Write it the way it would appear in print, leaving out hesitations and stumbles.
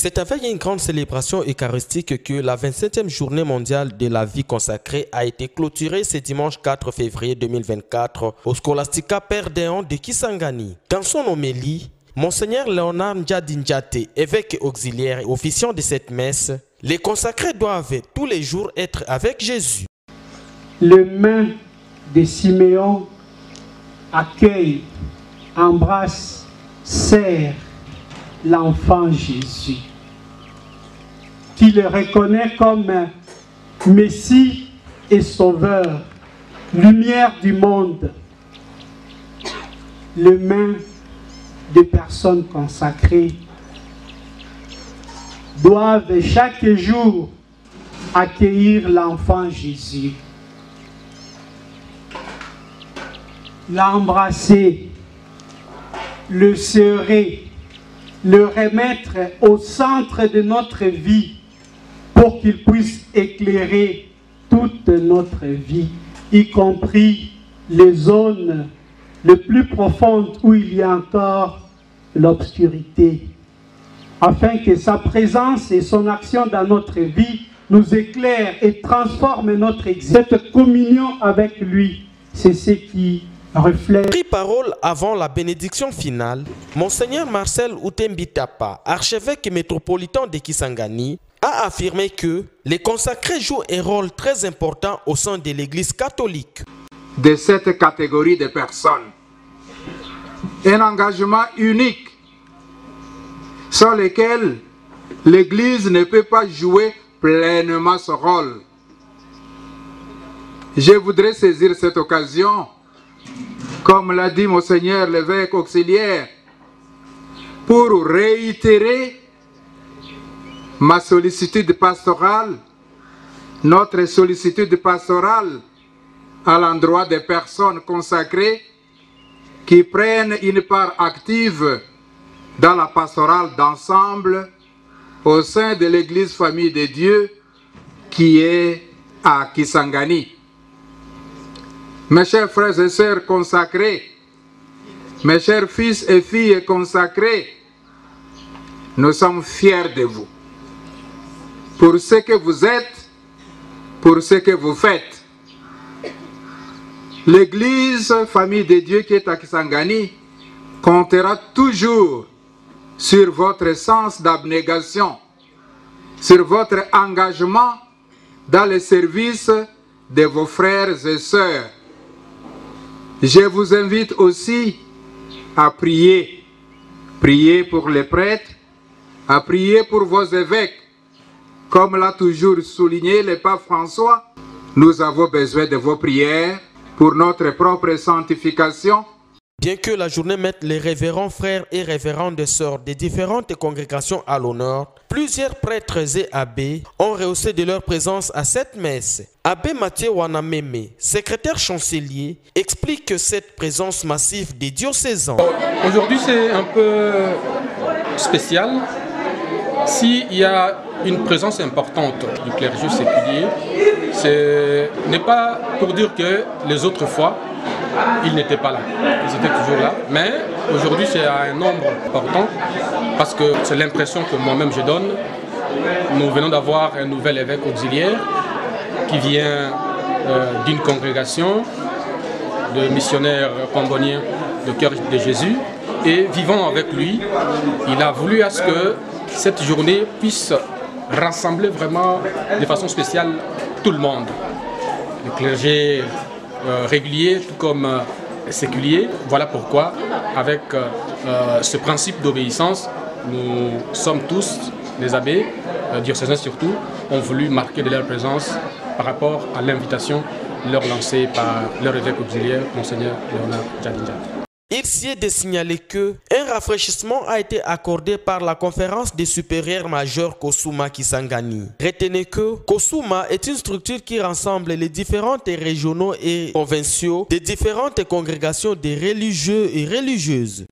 C'est avec une grande célébration eucharistique que la 27e journée mondiale de la vie consacrée a été clôturée ce dimanche 4 février 2024 au Scholastica Père Déon de Kisangani. Dans son homélie, Monseigneur Léonard Ndjadinjate, évêque auxiliaire et officiant de cette messe, les consacrés doivent tous les jours être avec Jésus. Les mains de Siméon accueillent, embrassent, serrent l'enfant Jésus, qui le reconnaît comme Messie et Sauveur, lumière du monde. Les mains des personnes consacrées doivent chaque jour accueillir l'enfant Jésus, l'embrasser, le serrer, le remettre au centre de notre vie pour qu'il puisse éclairer toute notre vie, y compris les zones les plus profondes où il y a encore l'obscurité, afin que sa présence et son action dans notre vie nous éclairent et transforment notre existence. Cette communion avec lui, c'est ce qui reflète. Pris parole avant la bénédiction finale, Monseigneur Marcel Outembitapa, archevêque métropolitain de Kisangani, a affirmé que les consacrés jouent un rôle très important au sein de l'Église catholique. De cette catégorie de personnes, un engagement unique sans lequel l'Église ne peut pas jouer pleinement ce rôle. Je voudrais saisir cette occasion, comme l'a dit Monseigneur l'évêque auxiliaire, pour réitérer ma sollicitude pastorale, notre sollicitude pastorale à l'endroit des personnes consacrées qui prennent une part active dans la pastorale d'ensemble au sein de l'Église Famille de Dieu qui est à Kisangani. Mes chers frères et sœurs consacrés, mes chers fils et filles consacrés, nous sommes fiers de vous, pour ce que vous êtes, pour ce que vous faites. L'Église Famille de Dieu qui est à Kisangani comptera toujours sur votre sens d'abnégation, sur votre engagement dans le service de vos frères et sœurs. Je vous invite aussi à prier. Priez pour les prêtres, à prier pour vos évêques. Comme l'a toujours souligné le pape François, nous avons besoin de vos prières pour notre propre sanctification. Bien que la journée mette les révérends frères et révérendes sœurs des différentes congrégations à l'honneur, plusieurs prêtres et abbés ont rehaussé de leur présence à cette messe. Abbé Mathieu Wanameme, secrétaire chancelier, explique que cette présence massive des diocésains. Aujourd'hui, c'est un peu spécial. S'il y a une présence importante du clergé séculier, ce n'est pas pour dire que les autres fois, ils n'étaient pas là. Ils étaient toujours là. Mais aujourd'hui, c'est un nombre important parce que c'est l'impression que moi-même je donne. Nous venons d'avoir un nouvel évêque auxiliaire qui vient d'une congrégation de missionnaires camboniens de Cœur de Jésus. Et vivant avec lui, il a voulu à ce que cette journée puisse rassembler vraiment de façon spéciale tout le monde. Le clergé régulier tout comme séculier. Voilà pourquoi, avec ce principe d'obéissance, nous sommes tous, les abbés, diocésains surtout, ont voulu marquer de leur présence par rapport à l'invitation leur lancée par leur évêque auxiliaire, Monseigneur Léonard Ndjadinjate. Il s'y est de signaler que un rafraîchissement a été accordé par la conférence des supérieurs majeurs Kosuma Kisangani. Retenez que Kosuma est une structure qui rassemble les différentes régionaux et provinciaux des différentes congrégations des religieux et religieuses.